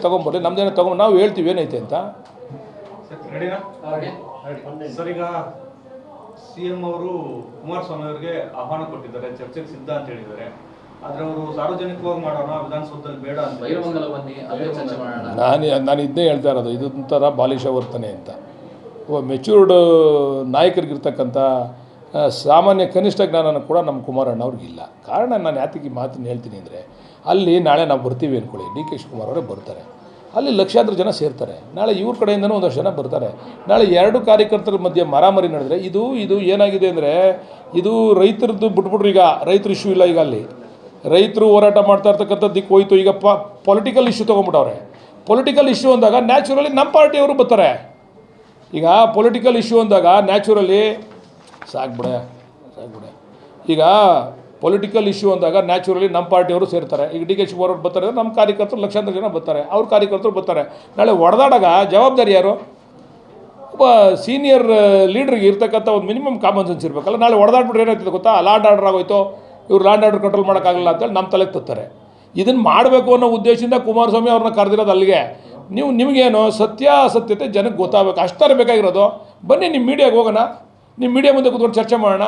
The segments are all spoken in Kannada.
ತಗೊಂಡ್ಬರ್ಲಿ, ನಮ್ದೇನೆ ತಗೊಂಡು ನಾವು ಹೇಳ್ತೀವಿ ಏನೈತೆ ಅಂತ. ಸರ್, ಈಗ ಸಿಎಂ ಅವರು ಕುಮಾರಸ್ವಾಮಿ ಅವರಿಗೆ ಆಹ್ವಾನ ಕೊಟ್ಟಿದ್ದಾರೆ, ಚರ್ಚೆಗೆ ಸಿದ್ಧ ಅಂತ ಹೇಳಿದ್ದಾರೆ. ಆದ್ರೆ ಅವರು ಸಾರ್ವಜನಿಕವಾಗಿ ಮಾಡೋಣ, ವಿಧಾನಸೌಧದಲ್ಲಿ ಬೇಡ ಅಂತ. ನಾನು ಇದನ್ನೇ ಹೇಳ್ತಾ ಇರೋದು, ಇದೊಂಥರ ಬಾಲಿಶ ವರ್ತನೆ ಅಂತ. ಮೆಚ್ಯೂರ್ಡ್ ನಾಯಕರಿಗಿರ್ತಕ್ಕಂಥ ಸಾಮಾನ್ಯ ಕನಿಷ್ಠ ಜ್ಞಾನನೂ ಕೂಡ ನಮ್ಮ ಕುಮಾರಣ್ಣ ಅವ್ರಿಗಿಲ್ಲ. ಕಾರಣ ನಾನು ಯಾತಕ್ಕೆ ಮಾತನ್ನು ಹೇಳ್ತೀನಿ ಅಂದರೆ, ಅಲ್ಲಿ ನಾಳೆ ನಾವು ಬರ್ತೀವಿ ಅಂದ್ಕೊಳ್ಳಿ, ಡಿ ಕೆ ಶಿವಕುಮಾರ್ ಅವರೇ ಬರ್ತಾರೆ, ಅಲ್ಲಿ ಲಕ್ಷಾಂತರ ಜನ ಸೇರ್ತಾರೆ. ನಾಳೆ ಇವ್ರ ಕಡೆಯಿಂದನೂ ಒಂದಷ್ಟು ಜನ ಬರ್ತಾರೆ. ನಾಳೆ ಎರಡು ಕಾರ್ಯಕರ್ತರ ಮಧ್ಯೆ ಮಾರಾಮಾರಿ ನಡೆದರೆ ಇದು ಏನಾಗಿದೆ ಅಂದರೆ, ಇದು ರೈತರದ್ದು ಬಿಟ್ಬಿಟ್ರು. ಈಗ ರೈತರ ಇಶ್ಯೂ ಇಲ್ಲ. ಈಗ ಅಲ್ಲಿ ರೈತರು ಹೋರಾಟ ಮಾಡ್ತಾ ಇರ್ತಕ್ಕಂಥದ್ದಕ್ಕೆ ಹೋಯ್ತು. ಈಗ ಪೊಲಿಟಿಕಲ್ ಇಶ್ಯೂ ತೊಗೊಂಡ್ಬಿಟ್ಟವ್ರೆ. ಪೊಲಿಟಿಕಲ್ ಇಶ್ಯೂ ಅಂದಾಗ ನ್ಯಾಚುರಲಿ ನಮ್ಮ ಪಾರ್ಟಿಯವರು ಬರ್ತಾರೆ. ಈಗ ಪೊಲಿಟಿಕಲ್ ಇಶ್ಯೂ ಅಂದಾಗ ನ್ಯಾಚುರಲಿ ಸಾಕ್ಬಿಡೆ. ಈಗ ಪೊಲಿಟಿಕಲ್ ಇಶ್ಯೂ ಅಂದಾಗ ನ್ಯಾಚುರಲಿ ನಮ್ಮ ಪಾರ್ಟಿಯವರು ಸೇರ್ತಾರೆ. ಈಗ ಡಿ ಕೆ ಶಿವಕುಮಾರ್ ಅವರು ಬರ್ತಾರೆ, ನಮ್ಮ ಕಾರ್ಯಕರ್ತರು ಲಕ್ಷಾಂತರ ಜನ ಬರ್ತಾರೆ, ಅವ್ರ ಕಾರ್ಯಕರ್ತರು ಬರ್ತಾರೆ. ನಾಳೆ ಹೊಡೆದಾಡಾಗ ಜವಾಬ್ದಾರಿ ಯಾರು? ಒಬ್ಬ ಸೀನಿಯರ್ ಲೀಡ್ರಿಗೆ ಇರ್ತಕ್ಕಂಥ ಒಂದು ಮಿನಿಮಮ್ ಕಾಮನ್ ಸೆನ್ಸ್ ಇರಬೇಕಲ್ಲ. ನಾಳೆ ಹೊಡೆದಾಡ್ಬಿಟ್ರೆ ಏನಾಗ್ತದೆ ಗೊತ್ತಾ? ಲ್ಯಾಂಡ್ ಆರ್ಡರ್ ಆಗೋಯ್ತು, ಇವ್ರು ಲ್ಯಾಂಡ್ ಆರ್ಡರ್ ಕಂಟ್ರೋಲ್ ಮಾಡೋಕ್ಕಾಗಲ್ಲ ಅಂತೇಳಿ ನಮ್ಮ ತಲೆಗೆ ತತ್ತಾರೆ. ಇದನ್ನು ಮಾಡಬೇಕು ಅನ್ನೋ ಉದ್ದೇಶದಿಂದ ಕುಮಾರಸ್ವಾಮಿ ಅವ್ರನ್ನ ಕರೆದಿರೋದು ಅಲ್ಲಿಗೆ. ನಿಮಗೇನು ಸತ್ಯಾಸತ್ಯತೆ ಜನಕ್ಕೆ ಗೊತ್ತಾಗಬೇಕು, ಅಷ್ಟೇ ಬೇಕಾಗಿರೋದು. ಬನ್ನಿ ನಿಮ್ಮ ಮೀಡಿಯಾಗೆ ಹೋಗೋಣ, ನಿಮ್ಮ ಮೀಡಿಯಾ ಮುಂದೆ ಕೂತ್ಕೊಂಡು ಚರ್ಚೆ ಮಾಡೋಣ.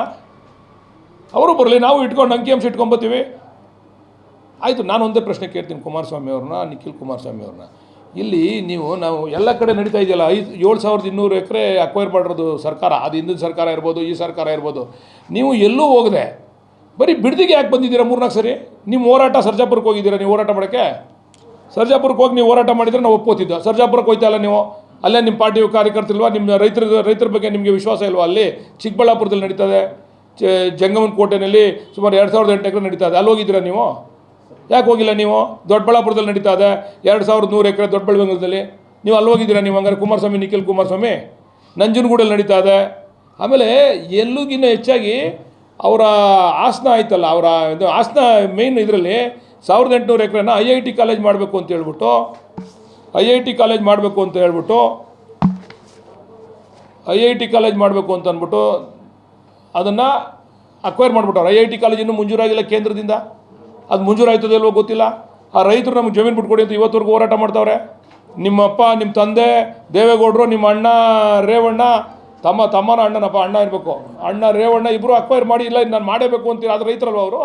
ಅವರು ಬರಲಿ, ನಾವು ಇಟ್ಕೊಂಡು ಅಂಕಿಅಂಶ ಇಟ್ಕೊಂಬತ್ತೀವಿ. ಆಯಿತು. ನಾನು ಒಂದೇ ಪ್ರಶ್ನೆ ಕೇಳ್ತೀನಿ ಕುಮಾರಸ್ವಾಮಿ ಅವ್ರನ್ನ, ನಿಖಿಲ್ ಕುಮಾರಸ್ವಾಮಿ ಅವ್ರನ್ನ. ಇಲ್ಲಿ ನಾವು ಎಲ್ಲ ಕಡೆ ನಡೀತಾ ಇದೆಯಲ್ಲ, 7,200 ಎಕರೆ ಅಕ್ವೈರ್ ಮಾಡಿರೋದು ಸರ್ಕಾರ, ಅದು ಹಿಂದಿನ ಸರ್ಕಾರ ಇರ್ಬೋದು, ಈ ಸರ್ಕಾರ ಇರ್ಬೋದು. ನೀವು ಎಲ್ಲೂ ಹೋಗದೆ ಬರೀ ಬಿಡದಿಗೆ ಯಾಕೆ ಬಂದಿದ್ದೀರಾ 3-4 ಸರಿ? ನಿಮ್ಮ ಹೋರಾಟ ಸರ್ಜಾಪುರಕ್ಕೆ ಹೋಗಿದ್ದೀರಾ ನೀವು ಹೋರಾಟ ಮಾಡೋಕ್ಕೆ? ಸರ್ಜಾಪುರಕ್ಕೆ ಹೋಗಿ ನೀವು ಹೋರಾಟ ಮಾಡಿದರೆ ನಾವು ಒಪ್ಪೋತಿದ್ದೋ. ಸರ್ಜಾಪುರಕ್ಕೆ ಹೋಯ್ತಾ ಇಲ್ಲ ನೀವು? ಅಲ್ಲೇ ನಿಮ್ಮ ಪಾರ್ಟಿ ಕಾರ್ಯಕರ್ತರಿಲ್ವಾ? ನಿಮ್ಮ ರೈತರ ಬಗ್ಗೆ ನಿಮಗೆ ವಿಶ್ವಾಸ ಇಲ್ವಾ? ಅಲ್ಲಿ ಚಿಕ್ಕಬಳ್ಳಾಪುರದಲ್ಲಿ ನಡೀತದೆ, ಜಂಗಮನ ಕೋಟೆಯಲ್ಲಿ ಸುಮಾರು 2,008 ಎಕರೆ ನಡೀತಾ ಇದೆ. ಅಲ್ಲಿ ಹೋಗಿದ್ದೀರಾ ನೀವು? ಯಾಕೆ ಹೋಗಿಲ್ಲ ನೀವು? ದೊಡ್ಡಬಳ್ಳಾಪುರದಲ್ಲಿ ನಡೀತಾ ಇದೆ 2,100 ಎಕರೆ ದೊಡ್ಡಬಳ್ಳಾಪುರದಲ್ಲಿ. ನೀವು ಅಲ್ಲಿ ಹೋಗಿದ್ದೀರಾ ನೀವು? ಹಂಗಾರೆ ಕುಮಾರಸ್ವಾಮಿ, ನಿಖಿಲ್ ಕುಮಾರಸ್ವಾಮಿ. ನಂಜನಗೂಡಲ್ಲಿ ನಡೀತಾ ಇದೆ. ಆಮೇಲೆ ಎಲ್ಲೂಗಿನ್ನ ಹೆಚ್ಚಾಗಿ ಅವರ ಹಾಸನ ಆಯ್ತಲ್ಲ, ಅವರ ಇದು ಹಾಸನ ಮೇಯ್ನ್ ಇದರಲ್ಲಿ 1,800 ಎಕರೆನ IIT ಕಾಲೇಜ್ ಮಾಡಬೇಕು ಅಂತ ಹೇಳ್ಬಿಟ್ಟು IIT ಕಾಲೇಜ್ ಮಾಡಬೇಕು ಅಂತ ಅಂದ್ಬಿಟ್ಟು ಅದನ್ನು ಅಕ್ವೈರ್ ಮಾಡಿಬಿಟ್ಟವ್ರು. IIT ಕಾಲೇಜ್ ಇನ್ನೂ ಮಂಜೂರಾಗಿಲ್ಲ ಕೇಂದ್ರದಿಂದ. ಅದು ಮಂಜೂರಾಯ್ತದೆ ಇಲ್ವೋ ಗೊತ್ತಿಲ್ಲ. ಆ ರೈತರು ನಮಗೆ ಜಮೀನು ಬಿಟ್ಕೊಡಿ ಅಂತ ಇವತ್ತವರೆಗೂ ಹೋರಾಟ ಮಾಡ್ತಾವ್ರೆ. ನಿಮ್ಮಪ್ಪ, ನಿಮ್ಮ ತಂದೆ ದೇವೇಗೌಡರು, ನಿಮ್ಮ ಅಣ್ಣ ರೇವಣ್ಣ, ತಮ್ಮನ ಅಣ್ಣ ಇರಬೇಕು, ಅಣ್ಣ ರೇವಣ್ಣ ಇಬ್ಬರು ಅಕ್ವೈರ್ ಮಾಡಿ, ಇಲ್ಲ ನಾನು ಮಾಡೇಬೇಕು ಅಂತೀರ. ಅದು ರೈತರಲ್ವ ಅವರು?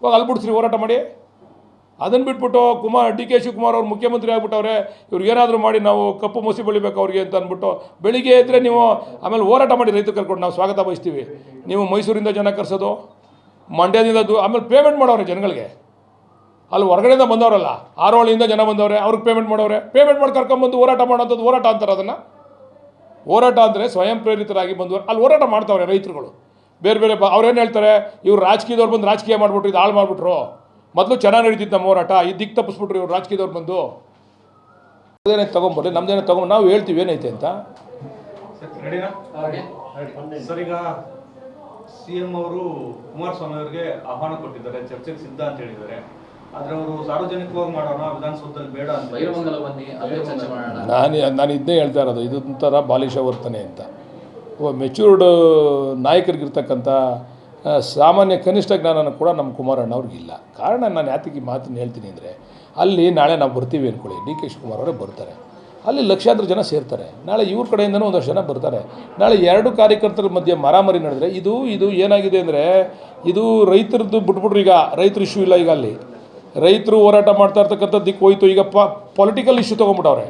ಇವಾಗ ಅಲ್ಲಿ ಬಿಡ್ಸ್ರಿ ಹೋರಾಟ ಮಾಡಿ. ಅದನ್ನು ಬಿಟ್ಬಿಟ್ಟು ಡಿ ಕೆ ಶಿವಕುಮಾರ್ ಅವ್ರು ಮುಖ್ಯಮಂತ್ರಿ ಆಗಿಬಿಟ್ಟವ್ರೆ, ಇವ್ರಿಗೆ ಏನಾದರೂ ಮಾಡಿ ನಾವು ಕಪ್ಪು ಮಸಿ ಬೆಳಿಬೇಕು ಅವ್ರಿಗೆ ಅಂತ ಅಂದ್ಬಿಟ್ಟು ಬೆಳಿಗ್ಗೆ ಇದ್ದರೆ ನೀವು ಆಮೇಲೆ ಹೋರಾಟ ಮಾಡಿ ರೈತರು ಕರ್ಕೊಂಡು ನಾವು ಸ್ವಾಗತ ಬಯಸ್ತೀವಿ. ನೀವು ಮೈಸೂರಿಂದ ಜನ ಕರ್ಸೋದು, ಮಂಡ್ಯದಿಂದ ಆಮೇಲೆ ಪೇಮೆಂಟ್ ಮಾಡೋರೆ ಜನಗಳಿಗೆ. ಅಲ್ಲಿ ಹೊರಗಡೆಯಿಂದ ಬಂದವರಲ್ಲ, ಆರೋಳಿಯಿಂದ ಜನ ಬಂದವ್ರೆ, ಅವ್ರಿಗೆ ಪೇಮೆಂಟ್ ಮಾಡೋರೆ. ಪೇಮೆಂಟ್ ಮಾಡಿ ಕರ್ಕೊಂಬಂದು ಹೋರಾಟ ಮಾಡೋಂಥದ್ದು ಹೋರಾಟ ಅಂತಾರೆ. ಅದನ್ನು ಹೋರಾಟ ಅಂದರೆ ಸ್ವಯಂ ಪ್ರೇರಿತರಾಗಿ ಬಂದವರು ಅಲ್ಲಿ ಹೋರಾಟ ಮಾಡ್ತಾವ್ರೆ ರೈತರುಗಳು. ಬೇರೆ ಅವ್ರೇನು ಹೇಳ್ತಾರೆ, ಇವ್ರು ರಾಜಕೀಯದವ್ರು ಬಂದು ರಾಜಕೀಯ ಮಾಡಿಬಿಟ್ರು, ಇದು ಹಾಳು ಮಾಡಿಬಿಟ್ರು. ಮೊದಲು ಚೆನ್ನಾಗಿ ನಡೀತಿತ್ತು ನಮ್ಮ ಹೋರಾಟ, ಈ ದಿಕ್ಕು ತಪ್ಪಿಸ್ಬಿಟ್ರು ಇವ್ರು ರಾಜಕೀಯದವ್ರು ಬಂದು. ಅದೇನೇ ತೊಗೊಂಡ್ಬರ್ಲಿ, ನಮ್ದೇನೆ ತಗೊಂಡು ನಾವು ಹೇಳ್ತೀವಿ ಏನೈತೆ ಅಂತ. ಸರ್, ಈಗ ಸಿಎಂ ಅವರು ಕುಮಾರಸ್ವಾಮಿ ಅವರಿಗೆ ಆಹ್ವಾನ ಕೊಟ್ಟಿದ್ದಾರೆ, ಚರ್ಚೆಗೆ ಸಿದ್ಧ ಅಂತ ಹೇಳಿದ್ದಾರೆ. ಆದ್ರೆ ಅವರು ಸಾರ್ವಜನಿಕವಾಗಿ ಮಾಡೋಣ, ವಿಧಾನಸೌಧದಲ್ಲಿ ಬೇಡ ಅಂತ. ನಾನು ಇದನ್ನೇ ಹೇಳ್ತಾ ಇರೋದು, ಇದೊಂಥರ ಬಾಲಿಶ ವರ್ತನೆ ಅಂತ. ಮೆಚ್ಯೂರ್ಡ್ ನಾಯಕರಿಗಿರ್ತಕ್ಕಂಥ ಸಾಮಾನ್ಯ ಕನಿಷ್ಠ ಜ್ಞಾನನೂ ಕೂಡ ನಮ್ಮ ಕುಮಾರಣ್ಣ ಅವ್ರಿಗಿಲ್ಲ. ಕಾರಣ ನಾನು ಯಾತಕ್ಕೆ ಮಾತನ್ನು ಹೇಳ್ತೀನಿ ಅಂದರೆ, ಅಲ್ಲಿ ನಾಳೆ ನಾವು ಬರ್ತೀವಿ ಅಂದ್ಕೊಳ್ಳಿ, ಡಿ ಕೆ ಶಿವಕುಮಾರ್ ಅವರೇ ಬರ್ತಾರೆ, ಅಲ್ಲಿ ಲಕ್ಷಾಂತರ ಜನ ಸೇರ್ತಾರೆ. ನಾಳೆ ಇವ್ರ ಕಡೆಯಿಂದನೂ ಒಂದಷ್ಟು ಜನ ಬರ್ತಾರೆ. ನಾಳೆ ಎರಡು ಕಾರ್ಯಕರ್ತರ ಮಧ್ಯೆ ಮಾರಾಮಾರಿ ನಡೆದರೆ ಇದು ಏನಾಗಿದೆ ಅಂದರೆ, ಇದು ರೈತರದ್ದು ಬಿಟ್ಬಿಟ್ರು. ಈಗ ರೈತರ ಇಶ್ಯೂ ಇಲ್ಲ. ಈಗ ಅಲ್ಲಿ ರೈತರು ಹೋರಾಟ ಮಾಡ್ತಾ ಇರ್ತಕ್ಕಂಥದ್ದಕ್ಕೆ ಹೋಯ್ತು. ಈಗ ಪೊಲಿಟಿಕಲ್ ಇಶ್ಯೂ ತೊಗೊಂಡ್ಬಿಟ್ಟವ್ರೆ.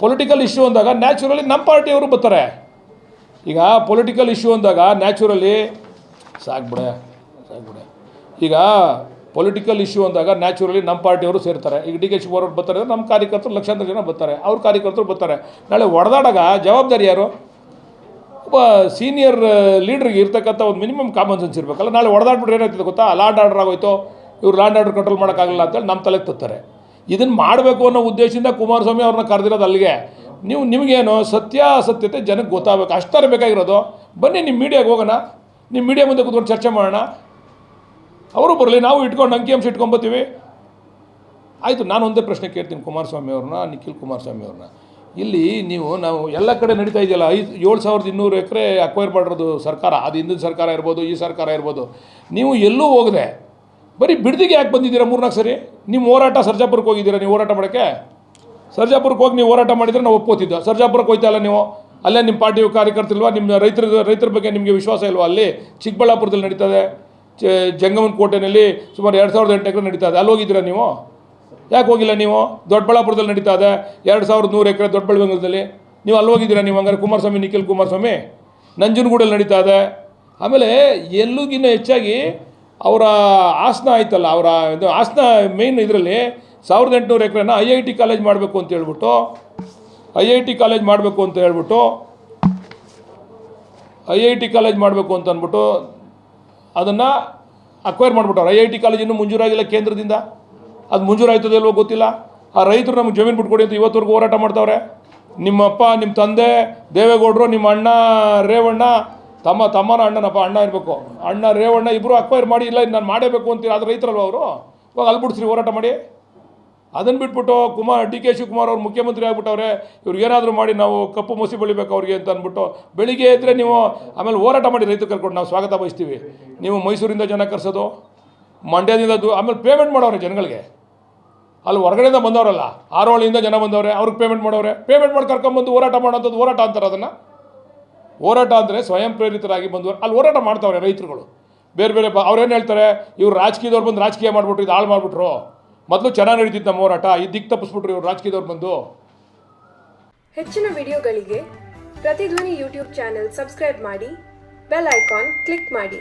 ಪೊಲಿಟಿಕಲ್ ಇಶ್ಯೂ ಅಂದಾಗ ನ್ಯಾಚುರಲಿ ನಮ್ಮ ಪಾರ್ಟಿಯವರು ಬರ್ತಾರೆ. ಈಗ ಪೊಲಿಟಿಕಲ್ ಇಶ್ಯೂ ಅಂದಾಗ ನ್ಯಾಚುರಲಿ ಸಾಕ್ಬಿಡೆ. ಈಗ ಪೊಲಿಟಿಕಲ್ ಇಶ್ಯೂ ಅಂದಾಗ ನ್ಯಾಚುರಲಿ ನಮ್ಮ ಪಾರ್ಟಿಯವರು ಸೇರ್ತಾರೆ. ಈಗ ಡಿ ಕೆ ಶಿವಕುಮಾರ್ ಅವರು ಬರ್ತಾರೆ, ನಮ್ಮ ಕಾರ್ಯಕರ್ತರು ಲಕ್ಷಾಂತರ ಜನ ಬರ್ತಾರೆ, ಅವ್ರ ಕಾರ್ಯಕರ್ತರು ಬರ್ತಾರೆ. ನಾಳೆ ಹೊಡೆದಾಡಾಗ ಜವಾಬ್ದಾರಿ ಯಾರು? ಒಬ್ಬ ಸೀನಿಯರ್ ಲೀಡ್ರಿಗೆ ಇರ್ತಕ್ಕಂಥ ಒಂದು ಮಿನಿಮಮ್ ಕಾಮನ್ ಸೆನ್ಸ್ ಇರಬೇಕಲ್ಲ. ನಾಳೆ ಹೊಡೆದಾಡ್ಬಿಟ್ರೆ ಏನಾಗ್ತದೆ ಗೊತ್ತಾ? ಲ್ಯಾಂಡ್ ಆರ್ಡರ್ ಆಗೋಯ್ತು, ಇವ್ರು ಲ್ಯಾಂಡ್ ಆರ್ಡರ್ ಕಂಟ್ರೋಲ್ ಮಾಡೋಕ್ಕಾಗಲ್ಲ ಅಂತೇಳಿ ನಮ್ಮ ತಲೆಗೆ ತತ್ತಾರೆ. ಇದನ್ನು ಮಾಡಬೇಕು ಅನ್ನೋ ಉದ್ದೇಶದಿಂದ ಕುಮಾರಸ್ವಾಮಿ ಅವ್ರನ್ನ ಕರೆದಿರೋದು ಅಲ್ಲಿಗೆ. ನಿಮಗೇನು ಸತ್ಯಾಸತ್ಯತೆ ಜನಕ್ಕೆ ಗೊತ್ತಾಗಬೇಕು, ಅಷ್ಟೇ ಬೇಕಾಗಿರೋದು. ಬನ್ನಿ ನಿಮ್ಮ ಮೀಡಿಯಾಗೆ ಹೋಗೋಣ, ನಿಮ್ಮ ಮೀಡಿಯಾ ಮುಂದೆ ಕೂತ್ಕೊಂಡು ಚರ್ಚೆ ಮಾಡೋಣ. ಅವರು ಬರಲಿ, ನಾವು ಇಟ್ಕೊಂಡು ಅಂಕಿಅಂಶ ಇಟ್ಕೊಂಬತ್ತೀವಿ. ಆಯಿತು. ನಾನು ಒಂದೇ ಪ್ರಶ್ನೆ ಕೇಳ್ತೀನಿ ಕುಮಾರಸ್ವಾಮಿ ಅವ್ರನ್ನ, ನಿಖಿಲ್ ಕುಮಾರಸ್ವಾಮಿ ಅವ್ರನ್ನ. ಇಲ್ಲಿ ನಾವು ಎಲ್ಲ ಕಡೆ ನಡೀತಾ ಇದೆಯಲ್ಲ, 7,200 ಎಕರೆ ಅಕ್ವೈರ್ ಮಾಡಿರೋದು ಸರ್ಕಾರ, ಅದು ಹಿಂದಿನ ಸರ್ಕಾರ ಇರ್ಬೋದು, ಈ ಸರ್ಕಾರ ಇರ್ಬೋದು. ನೀವು ಎಲ್ಲೂ ಹೋಗದೆ ಬರೀ ಬಿಡದಿಗೆ ಯಾಕೆ ಬಂದಿದ್ದೀರಾ 3-4 ಸರಿ? ನಿಮ್ಮ ಹೋರಾಟ ಸರ್ಜಾಪುರಕ್ಕೆ ಹೋಗಿದ್ದೀರಾ ನೀವು ಹೋರಾಟ ಮಾಡೋಕ್ಕೆ? ಸರ್ಜಾಪುರಕ್ಕೆ ಹೋಗಿ ನೀವು ಹೋರಾಟ ಮಾಡಿದರೆ ನಾವು ಒಪ್ಕೋತಿದ್ದೋ. ಸರ್ಜಾಪುರಕ್ಕೆ ಹೋಯ್ತಾ ಇಲ್ಲ ನೀವು, ಅಲ್ಲೇ ನಿಮ್ಮ ಪಾರ್ಟಿ ಕಾರ್ಯಕರ್ತರಿಲ್ವಾ, ನಿಮ್ಮ ರೈತರ ಬಗ್ಗೆ ನಿಮಗೆ ವಿಶ್ವಾಸ ಇಲ್ವಾ? ಅಲ್ಲಿ ಚಿಕ್ಕಬಳ್ಳಾಪುರದಲ್ಲಿ ನಡೀತದೆ, ಜಂಗಮನ ಕೋಟೆಯಲ್ಲಿ ಸುಮಾರು 2008 ಎಕರೆ ನಡೀತಾ ಇದೆ, ಅಲ್ಲಿ ಹೋಗಿದ್ದೀರಾ ನೀವು? ಯಾಕೆ ಹೋಗಿಲ್ಲ ನೀವು? ದೊಡ್ಡಬಳ್ಳಾಪುರದಲ್ಲಿ ನಡೀತಾ ಇದೆ 2100 ಎಕರೆ ದೊಡ್ಡಬಳ್ಳಾಪುರದಲ್ಲಿ, ನೀವು ಅಲ್ಲಿ ಹೋಗಿದ್ದೀರಾ ನೀವು? ಹಂಗಾರೆ ಕುಮಾರಸ್ವಾಮಿ, ನಿಖಿಲ್ ಕುಮಾರಸ್ವಾಮಿ ನಂಜನಗೂಡಲ್ಲಿ ನಡೀತಾ ಇದೆ. ಆಮೇಲೆ ಎಲ್ಲೂಗಿನ್ನ ಹೆಚ್ಚಾಗಿ ಅವರ ಹಾಸನ ಆಯ್ತಲ್ಲ, ಅವರ ಇದು ಹಾಸನ ಮೇಯ್ನ್ ಇದರಲ್ಲಿ 1800 ಎಕರೆನ IIT ಕಾಲೇಜ್ ಮಾಡಬೇಕು ಅಂತ ಹೇಳ್ಬಿಟ್ಟು IIT ಕಾಲೇಜ್ ಮಾಡಬೇಕು ಅಂತ ಅಂದ್ಬಿಟ್ಟು ಅದನ್ನು ಅಕ್ವೈರ್ ಮಾಡಿಬಿಟ್ಟವ್ರು. IIT ಕಾಲೇಜ್ ಇನ್ನೂ ಮಂಜೂರಾಗಿಲ್ಲ ಕೇಂದ್ರದಿಂದ, ಅದು ಮಂಜೂರಾಯ್ತದೆ ಇಲ್ವೋ ಗೊತ್ತಿಲ್ಲ. ಆ ರೈತರು ನಮಗೆ ಜಮೀನು ಬಿಟ್ಕೊಡಿ ಅಂತ ಇವತ್ತವರೆಗೂ ಹೋರಾಟ ಮಾಡ್ತಾವ್ರೆ. ನಿಮ್ಮಪ್ಪ, ನಿಮ್ಮ ತಂದೆ ದೇವೇಗೌಡರು, ನಿಮ್ಮ ಅಣ್ಣ ರೇವಣ್ಣ, ತಮ್ಮನ ಅಣ್ಣ ಇರಬೇಕು, ಅಣ್ಣ ರೇವಣ್ಣ ಇಬ್ಬರು ಅಕ್ವೈರ್ ಮಾಡಿ, ಇಲ್ಲ ನಾನು ಮಾಡೇಬೇಕು ಅಂತೀರ. ಅದು ರೈತರಲ್ವ ಅವರು? ಇವಾಗ ಅಲ್ಲಿ ಬಿಡಿಸ್ರಿ ಹೋರಾಟ ಮಾಡಿ. ಅದನ್ನು ಬಿಟ್ಬಿಟ್ಟು DK ಶಿವಕುಮಾರ್ ಅವ್ರು ಮುಖ್ಯಮಂತ್ರಿ ಆಗಿಬಿಟ್ಟವ್ರೆ, ಇವ್ರಿಗೇನಾದರೂ ಮಾಡಿ ನಾವು ಕಪ್ಪು ಮಸಿ ಬೆಳಿಬೇಕು ಅವ್ರಿಗೆ ಅಂತ ಅಂದ್ಬಿಟ್ಟು ಬೆಳಿಗ್ಗೆ ಇದ್ದರೆ ನೀವು ಆಮೇಲೆ ಹೋರಾಟ ಮಾಡಿ ರೈತರು ಕರ್ಕೊಂಡು ನಾವು ಸ್ವಾಗತ ಬಯಸ್ತೀವಿ. ನೀವು ಮೈಸೂರಿಂದ ಜನ ಕರ್ಸೋದು, ಮಂಡ್ಯದಿಂದ ಆಮೇಲೆ ಪೇಮೆಂಟ್ ಮಾಡೋರೆ ಜನಗಳಿಗೆ. ಅಲ್ಲಿ ಹೊರಗಡೆಯಿಂದ ಬಂದವರಲ್ಲ, ಆರೋಳಿಯಿಂದ ಜನ ಬಂದವ್ರೆ, ಅವ್ರಿಗೆ ಪೇಮೆಂಟ್ ಮಾಡೋರೆ. ಪೇಮೆಂಟ್ ಮಾಡಿ ಕರ್ಕೊಂಬಂದು ಹೋರಾಟ ಮಾಡೋಂಥದ್ದು ಹೋರಾಟ ಅಂತಾರೆ. ಅದನ್ನು ಹೋರಾಟ ಅಂದರೆ ಸ್ವಯಂ ಪ್ರೇರಿತರಾಗಿ ಬಂದವರು ಅಲ್ಲಿ ಹೋರಾಟ ಮಾಡ್ತಾವ್ರೆ ರೈತರುಗಳು. ಬೇರೆ ಬೇರೆ ಅವ್ರೇನು ಹೇಳ್ತಾರೆ, ಇವ್ರು ರಾಜಕೀಯದವ್ರು ಬಂದು ರಾಜಕೀಯ ಮಾಡಿಬಿಟ್ರು, ಇದು ಹಾಳು ಮಾಡಿಬಿಟ್ರು. ಮೊದಲು ಚೆನ್ನಾಗಿ ನಡೀತಿತ್ತು ನಮ್ಮ ಹೋರಾಟ, ಈ ದಿಕ್ಕು ತಪ್ಪಿಸ್ಬಿಟ್ರು ಇವ್ರು ರಾಜಕೀಯದವ್ರು ಬಂದು. ಹೆಚ್ಚಿನ ವಿಡಿಯೋಗಳಿಗೆ ಪ್ರತಿಧ್ವನಿ ಯೂಟ್ಯೂಬ್ ಚಾನೆಲ್ ಸಬ್ಸ್ಕ್ರೈಬ್ ಮಾಡಿ, ಬೆಲ್ ಐಕಾನ್ ಕ್ಲಿಕ್ ಮಾಡಿ.